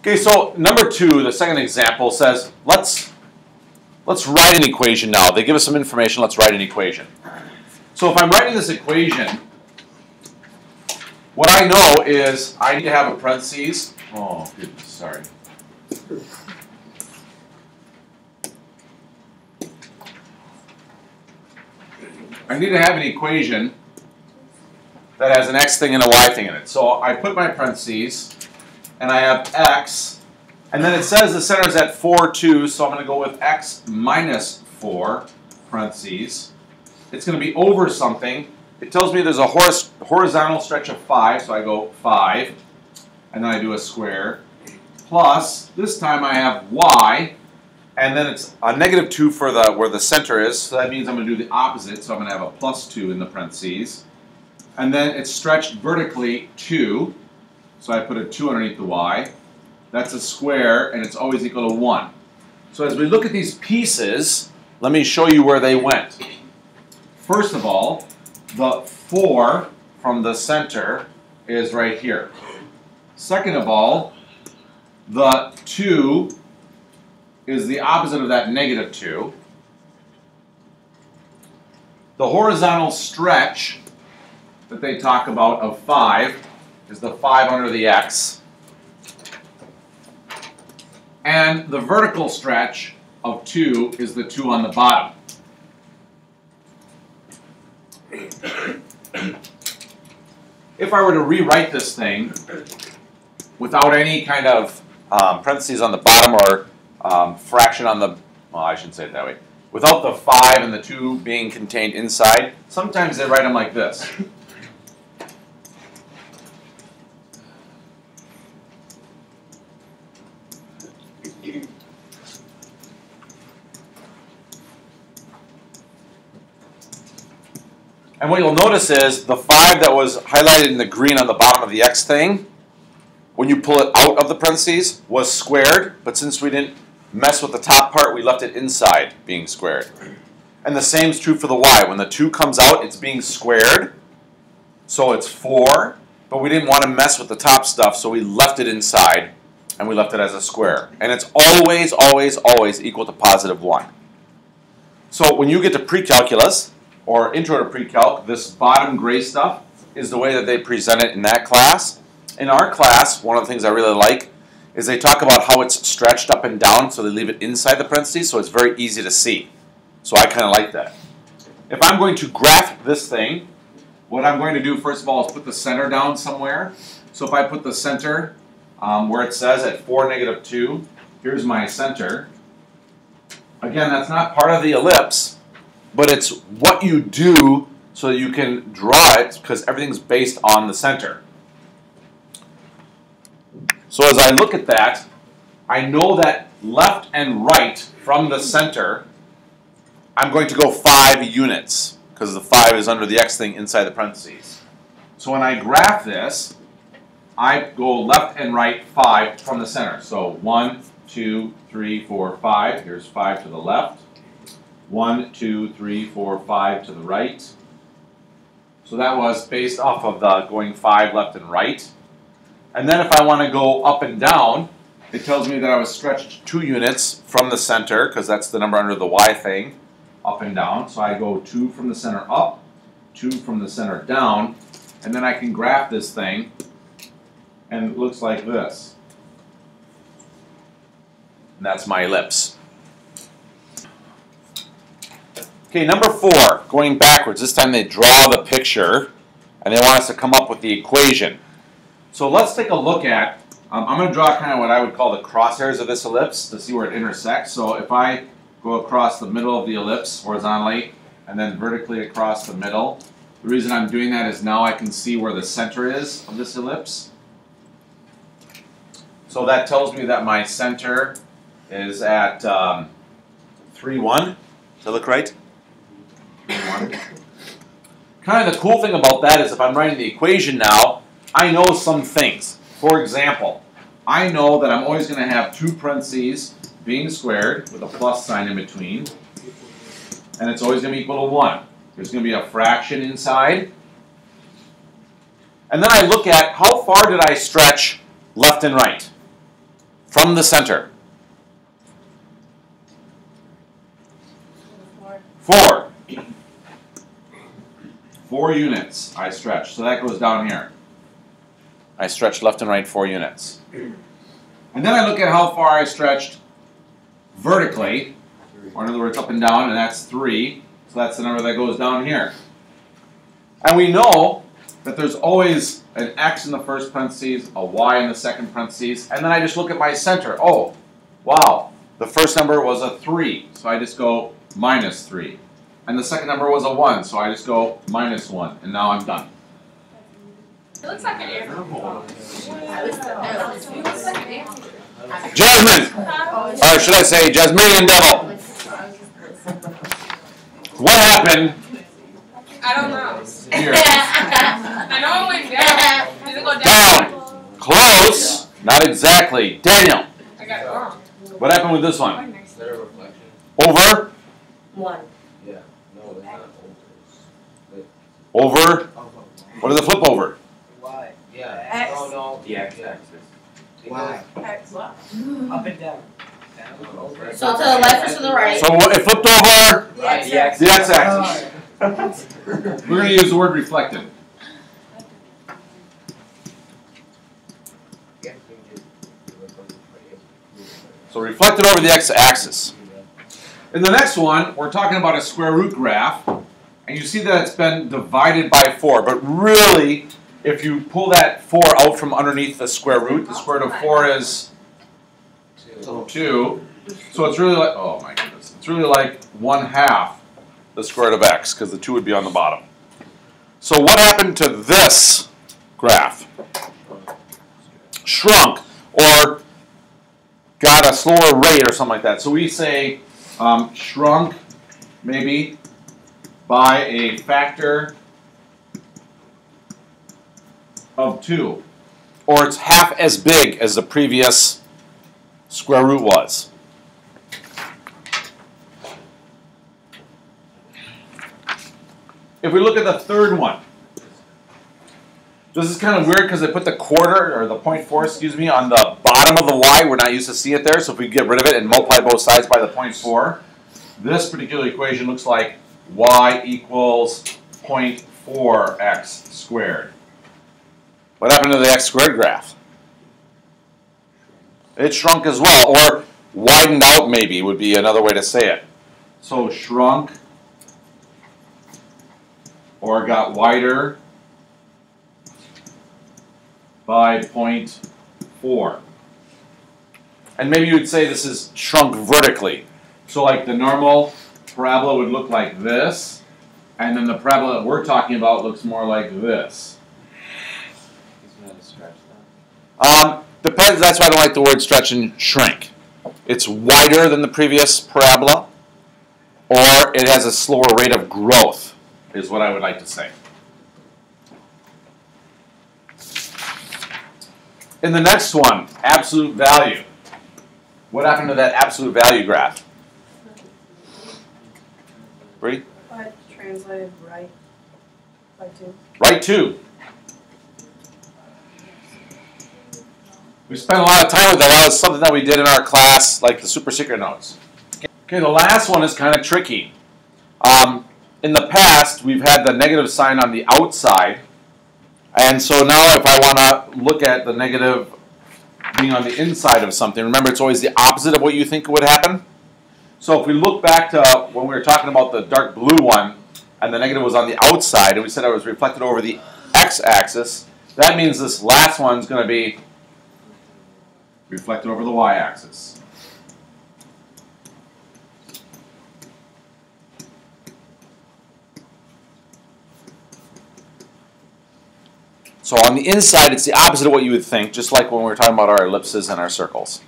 Okay, so number 2, the second example says, let's write an equation now. They give us some information, let's write an equation. So if I'm writing this equation, what I know is I need to have a parentheses. Oh, goodness, sorry. I need to have an equation that has an x thing and a y thing in it. So I put my parentheses, and I have x, and then it says the center is at 4, 2, so I'm going to go with x minus 4, parentheses. It's going to be over something. It tells me there's a horizontal stretch of 5, so I go 5, and then I do a square, plus, this time I have y, and then it's a negative 2 for where the center is, so that means I'm going to do the opposite, so I'm going to have a plus 2 in the parentheses. And then it's stretched vertically 2, so I put a 2 underneath the y. That's a square, and it's always equal to 1. So as we look at these pieces, let me show you where they went. First of all, the 4 from the center is right here. Second of all, the 2 is the opposite of that negative 2. The horizontal stretch that they talk about of 5 is the 5 under the x. And the vertical stretch of 2 is the 2 on the bottom. If I were to rewrite this thing without any kind of parentheses on the bottom or fraction on the, well, I shouldn't say it that way, without the 5 and the 2 being contained inside, sometimes they write them like this. And what you'll notice is the 5 that was highlighted in the green on the bottom of the x thing, when you pull it out of the parentheses, was squared, but since we didn't mess with the top part, we left it inside being squared. And the same is true for the y. When the 2 comes out, it's being squared, so it's 4, but we didn't want to mess with the top stuff, so we left it inside, and we left it as a square. And it's always, always, always equal to positive 1. So when you get to pre-calculus, or intro to pre-calc, this bottom gray stuff is the way that they present it in that class. In our class, one of the things I really like is they talk about how it's stretched up and down, so they leave it inside the parentheses, so it's very easy to see. So I kind of like that. If I'm going to graph this thing, what I'm going to do first of all is put the center down somewhere. So if I put the center where it says at 4, negative 2, here's my center. Again, that's not part of the ellipse, but it's what you do so that you can draw it, because everything's based on the center. So as I look at that, I know that left and right from the center, I'm going to go 5 units, because the 5 is under the x thing inside the parentheses. So when I graph this, I go left and right 5 from the center. So 1, 2, 3, 4, 5. Here's 5 to the left. 1, 2, 3, 4, 5 to the right. So that was based off of the going 5 left and right. And then if I want to go up and down, it tells me that I was stretched 2 units from the center, because that's the number under the y thing, up and down. So I go 2 from the center up, 2 from the center down, and then I can graph this thing, and it looks like this. And that's my ellipse. Okay, number 4, going backwards. This time they draw the picture, and they want us to come up with the equation. So let's take a look at, I'm going to draw kind of what I would call the crosshairs of this ellipse to see where it intersects. So if I go across the middle of the ellipse horizontally, and then vertically across the middle, the reason I'm doing that is now I can see where the center is of this ellipse. So that tells me that my center is at 3, 1. Does that look right? Kind of the cool thing about that is if I'm writing the equation now, I know some things. For example, I know that I'm always going to have 2 parentheses being squared with a plus sign in between, and it's always going to be equal to 1. There's going to be a fraction inside. And then I look at how far did I stretch left and right. from the center? 4. 4 units I stretch. So that goes down here. I stretched left and right 4 units. And then I look at how far I stretched vertically, or in other words up and down, and that's 3. So that's the number that goes down here. And we know that there's always an x in the first parentheses, a y in the second parentheses, and then I just look at my center. Oh, wow, the first number was a 3, so I just go minus 3. And the second number was a 1, so I just go minus 1, and now I'm done. It looks like an animal. Jasmine! Or should I say Jasminian devil? What happened I don't know. here? I know it went down. Did it go down? Down. Close. Not exactly. Daniel, I got it wrong. what happened with this one? Is there a reflection? Over? 1. Yeah. No, it's not over. Over? What does it flip over? Y. Yeah. X. No, no. The x-axis. Y. X. Up and down. Over. So to the left or to the right? So it flipped over Right, The the X. the x-axis. We're going to use the word reflected. So reflected over the x-axis. In the next one, we're talking about a square root graph, and you see that it's been divided by 4. But really, if you pull that 4 out from underneath the square root, the square root of 4 is 2. So it's really like, oh my goodness, it's really like 1/2 the square root of x, because the 2 would be on the bottom. So what happened to this graph? Shrunk, or got a slower rate or something like that. So we say shrunk maybe by a factor of 2. Or it's half as big as the previous square root was. If we look at the third one, this is kind of weird because they put the quarter, or the 0.4, excuse me, on the bottom of the y. We're not used to see it there, so if we get rid of it and multiply both sides by the 0.4, this particular equation looks like y equals 0.4x squared. What happened to the x squared graph? It shrunk as well, or widened out maybe would be another way to say it. So shrunk, or got wider by 0.4. And maybe you would say this is shrunk vertically. So like the normal parabola would look like this, and then the parabola that we're talking about looks more like this. Depends, that's why I don't like the word stretch and shrink. It's wider than the previous parabola, or it has a slower rate of growth, is what I would like to say. In the next one, absolute value. What happened to that absolute value graph? Bree? I translated right by 2. Right 2. We spent a lot of time with that. That was something that we did in our class, like the super secret notes. Okay, the last one is kind of tricky. In the past, we've had the negative sign on the outside. And so now if I want to look at the negative being on the inside of something, remember it's always the opposite of what you think would happen. So if we look back to when we were talking about the dark blue one, and the negative was on the outside, and we said it was reflected over the x-axis, that means this last one's going to be reflected over the y-axis. So on the inside, it's the opposite of what you would think, just like when we were talking about our ellipses and our circles.